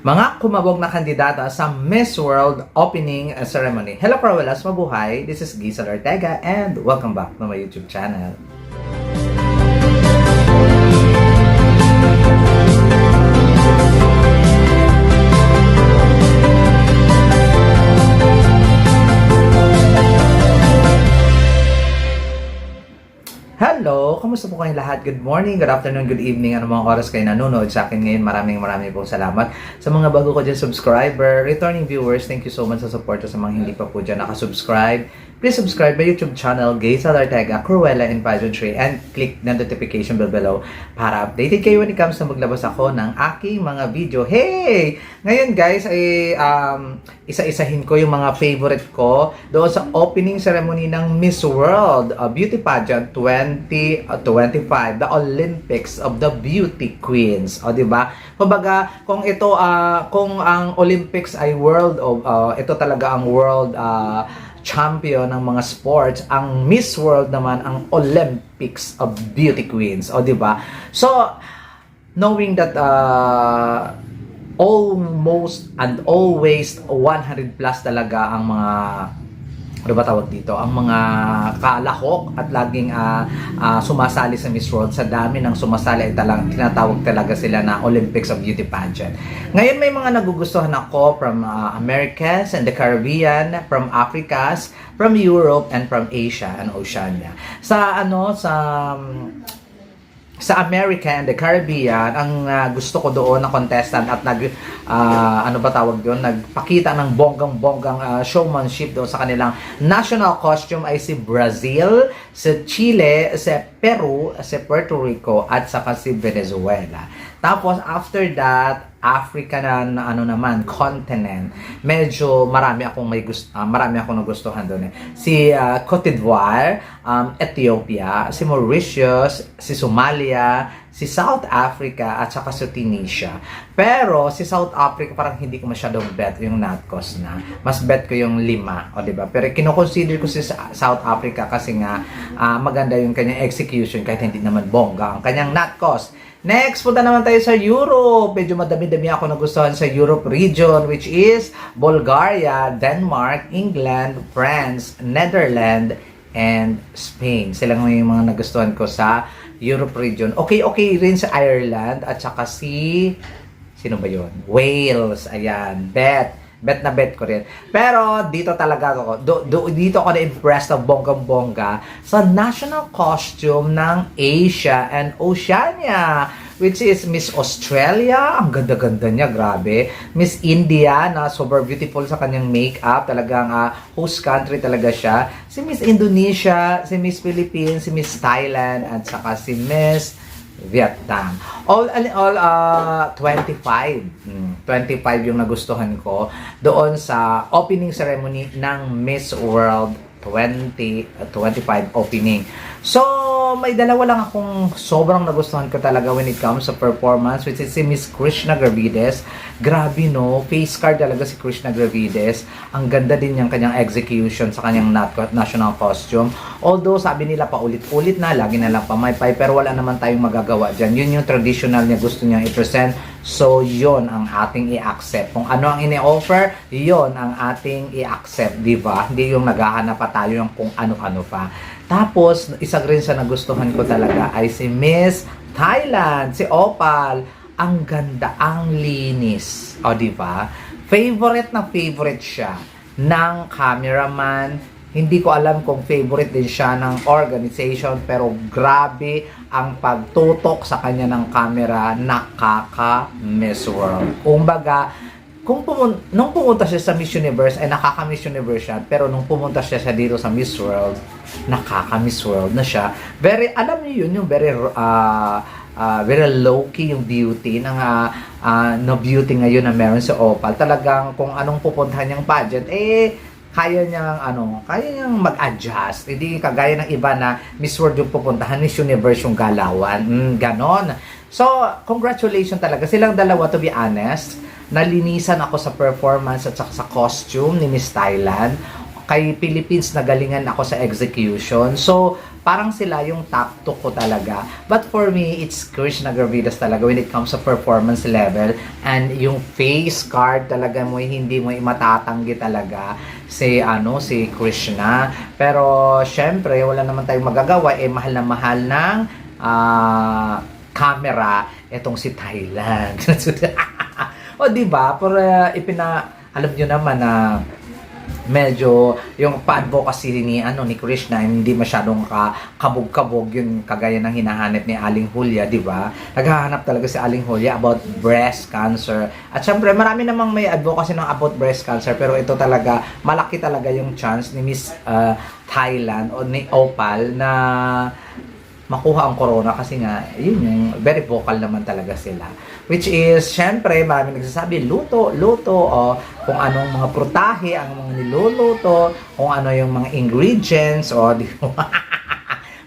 Mga kumabog na kandidata sa Miss World Opening Ceremony. Hello Parawalas, mabuhay! This is Giselle Ortega and welcome back to my YouTube channel. Hello! Kamusta po kayong lahat? Good morning, good afternoon, good evening. Ano mga oras kayo nanonood sa akin ngayon? Maraming pong salamat. Sa mga bago ko dyan subscriber, returning viewers, thank you so much sa support. Sa mga hindi pa po dyan nakasubscribe, please subscribe my YouTube channel, Giselle Ortega, Cruella and Pageantry, and click the notification bell below para updated kayo when it comes na maglabas ako ng aking mga video. Hey! Ngayon guys, ay isa-isahin ko yung mga favorite ko doon sa opening ceremony ng Miss World Beauty Pageant 2025, the Olympics of the Beauty Queens. O, di ba? Kumbaga, kung ito, kung ang Olympics ay world of, ito talaga ang world champion ng mga sports, ang Miss World naman ang Olympics of Beauty Queens. O, di ba? So, knowing that almost and always 100 plus talaga ang mga ano ba tawag dito, ang mga kalahok at laging sumasali sa Miss World. Sa dami ng sumasali ay tinatawag talaga sila na Olympics of Beauty Pageant. Ngayon may mga nagugustuhan ako from Americas and the Caribbean, from Africas, from Europe, and from Asia and Oceania. Sa America and the Caribbean, ang gusto ko doon na contestant at nagpakita ng bonggang-bonggang showmanship doon sa kanilang national costume ay si Brazil, si Chile, si Peru, si Puerto Rico, at saka si Venezuela. Tapos after that, Africa na continent. Medyo marami akong nagustuhan doon. Si Cote d'Ivoire, Ethiopia, si Mauritius, si Somalia, si South Africa, at saka si Tunisia. Pero si South Africa parang hindi ko masyadong bet yung NatCos na. Mas bet ko yung 5, o diba? Pero kino-consider ko si South Africa kasi nga maganda yung kanyang execution kahit hindi naman bongga ang kanyang NatCos. Next, punta naman tayo sa Europe. Medyo madami-dami ako nagustuhan sa Europe region, which is Bulgaria, Denmark, England, France, Netherlands, and Spain. Sila nga yung mga nagustuhan ko sa Europe region. Okay rin sa Ireland at saka sino ba yun? Wales. Ayan. Bet ko rin. Pero dito talaga ako, dito ako na-impressed ng bonggang-bongga sa national costume ng Asia and Oceania, which is Miss Australia. Ang ganda-ganda niya, grabe. Miss India, na super beautiful sa kanyang makeup. Talagang host country talaga siya. Si Miss Indonesia, si Miss Philippines, si Miss Thailand, at saka si Miss Vietnam. All 25 yung nagustuhan ko doon sa opening ceremony ng Miss World 2025 opening. So, may dalawa lang akong sobrang nagustuhan ko talaga when it comes sa performance, which is si Miss Krishna Gravides. Grabe no, face card talaga si Krishna Gravides. Ang ganda din yung kanyang execution sa kanyang national costume. Although sabi nila paulit-ulit na, lagi na lang pamaypay, pero wala naman tayong magagawa dyan. Yun yung traditional niya gusto niyang i-present. So, yun ang ating i-accept. Kung ano ang ini-offer, yun ang ating i-accept, di ba? Hindi yung naghahanap pa tayo ng kung ano-ano pa. Tapos, isa rin sa nagustuhan ko talaga ay si Miss Thailand, si Opal. Ang ganda, ang linis. O, di ba? Favorite siya ng cameraman. Hindi ko alam kung favorite din siya ng organization, pero grabe ang pagtutok sa kanya ng camera, nakaka-Miss World. Kumbaga, nung pumunta siya sa Miss Universe, ay nakaka-Miss Universe siya, pero nung pumunta siya dito sa Miss World, nakaka-Miss World na siya. Alam niyo yun, yung very low-key yung beauty ng no beauty ngayon na meron si Opal. Talagang kung anong pupuntahan niyang pageant, kaya niyang mag-adjust. Hindi kagaya ng iba na Miss World yung pupuntahan, Miss Universe yung galawan. Ganon. So, congratulations talaga. Silang dalawa, to be honest, nalinisan ako sa performance at sa costume ni Miss Thailand. Kay Philippines, nagalingan ako sa execution. So, parang sila yung top 2 ko talaga. But for me, it's Krishna Gravidas talaga when it comes to performance level. And yung face card talaga mo, hindi mo matatanggi talaga si Krishna. Pero syempre, wala naman tayong magagawa, mahal na mahal ng camera etong si Thailand. O di ba? Pero alam niyo naman na medyo yung pa-advocacy ni Krishna hindi masyadong kabog-kabog yun kagaya ng hinahanap ni Aling Julia, di ba? Naghahanap talaga si Aling Julia about breast cancer. At syempre, marami namang may advocacy ng about breast cancer, pero ito talaga, malaki talaga yung chance ni Miss Thailand o ni Opal na makuha ang corona kasi nga, yun yung very vocal naman talaga sila. Which is, syempre, marami nagsasabi, luto, o kung anong mga prutahe ang mga niluluto, kung ano yung mga ingredients, o di ba?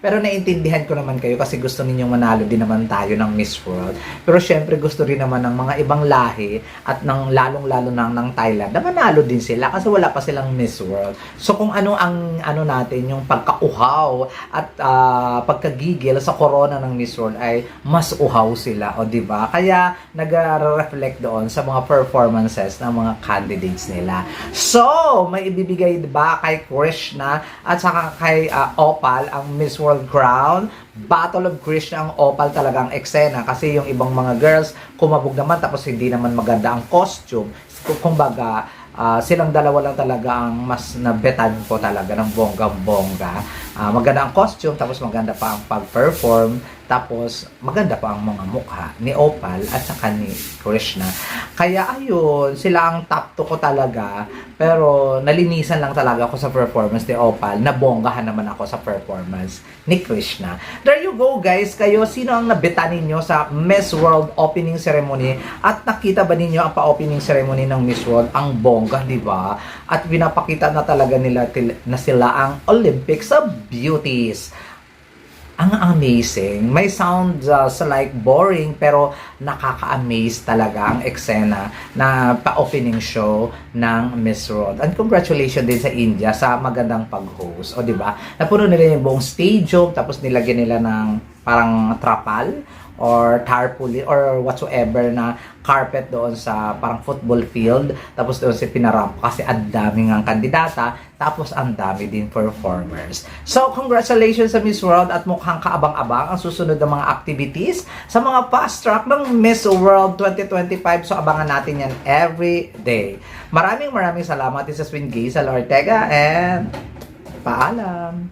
Pero naiintindihan ko naman kayo kasi gusto ninyong manalo din naman tayo ng Miss World. Pero syempre gusto rin naman ng mga ibang lahi at ng lalong-lalo ng Thailand na manalo din sila kasi wala pa silang Miss World. So kung ano ang natin, yung pagkauhaw at pagkagigil sa corona ng Miss World ay mas uhaw sila, o di ba? Kaya nag-reflect doon sa mga performances ng mga candidates nila. So, may ibibigay ba kay Krishna at saka kay Opal ang Miss World crown? Battle of Krishna ang Opal talagang eksena kasi yung ibang mga girls kumabog naman tapos hindi naman maganda ang costume. Kumbaga, silang dalawa lang talaga ang mas nabetan ko talaga ng bonggang-bongga. Maganda ang costume, tapos maganda pa ang pag-perform, tapos maganda pa ang mga mukha ni Opal at saka ni Krishna. Kaya ayun, sila ang top 2 ko talaga, pero nalinisan lang talaga ako sa performance ni Opal, nabonggahan naman ako sa performance ni Krishna. There you go guys, kayo, sino ang nabetan ninyo sa Miss World opening ceremony at nakita ba ninyo ang pa-opening ceremony ng Miss World? Ang bongga, di ba? At pinapakita na talaga nila na sila ang Olympics of Beauties. Ang amazing. May sound like boring pero nakaka-amaze talaga ang eksena na pa-opening show ng Miss World. And congratulations din sa India sa magandang pag-host. O di ba? Napuno nila yung buong stadium tapos nilagyan nila ng parang trapal or tarpaulin or whatsoever na carpet doon sa parang football field, tapos doon si pinaramp kasi ang daming ang kandidata, tapos ang dami din performers. So congratulations sa Miss World at mukhang kaabang-abang ang susunod na mga activities sa mga fast track ng Miss World 2025. So abangan natin yan every day. Maraming salamat. This is Swin Gazel Ortega and paalam.